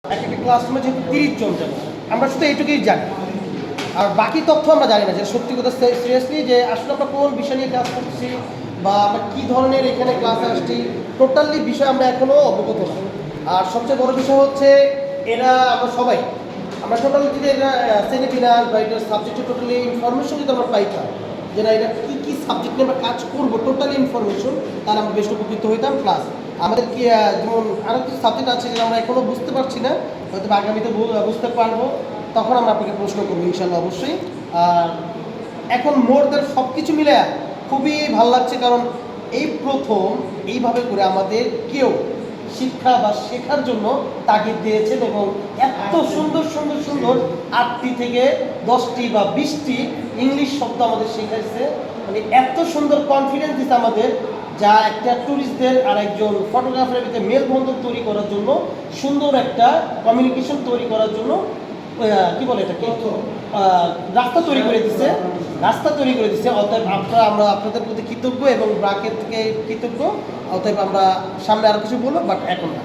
একটা ক্লাসরুমে যেহেতু 30 জন যাবো, আমরা শুধু এইটুকুই জানি, আর বাকি তথ্য আমরা জানি না। যে সত্যি কথা সিরিয়াসলি যে আসলে আমরা কোন বিষয় নিয়ে ক্লাস করছি বা আমরা কী ধরনের এখানে ক্লাসে আসছি, টোটালি বিষয় আমরা এখনও অবগত না। আর সবচেয়ে বড় বিষয় হচ্ছে এরা আমরা টোটালি যদি এরা সেমিনার বা এটার সাবজেক্টে টোটালি ইনফরমেশন যদি আমরা পাইতাম, যে না এটা কী কী সাবজেক্ট নিয়ে আমরা কাজ করবো, টোটালি ইনফরমেশন, তাহলে আমরা বেশ উপকৃত হইতাম। প্লাস আমাদের কি যেমন আরও কিছু সাবজেক্ট আছে যেটা আমরা এখনও বুঝতে পারছি না, হয়তো আগামীতে বুঝতে পারবো, তখন আমরা আপনাকে প্রশ্ন করবো ইনশাল্লাহ অবশ্যই। আর এখন মোরদের সব কিছু মিলে খুবই ভালো লাগছে, কারণ এই প্রথম এইভাবে করে আমাদের কেউ শিক্ষা বা শেখার জন্য তাগিদ দিয়েছেন এবং এত সুন্দর সুন্দর সুন্দর 8টি থেকে 10টি বা 20টি ইংলিশ শব্দ আমাদের শেখাইছে। মানে এত সুন্দর কনফিডেন্স দিচ্ছে আমাদের, যা একটা ট্যুরিস্টদের আর একজন ফটোগ্রাফারের ভিতরে মেলবন্ধন তৈরি করার জন্য, সুন্দর একটা কমিউনিকেশন তৈরি করার জন্য কি বলে এটাকে রাস্তা তৈরি করে দিচ্ছে। অতএব আমরা আপনাদের প্রতি কৃতজ্ঞ এবং ব্রাকের থেকে কৃতজ্ঞ। অতএব আমরা সামনে আরো কিছু বলবো, বাট এখন না।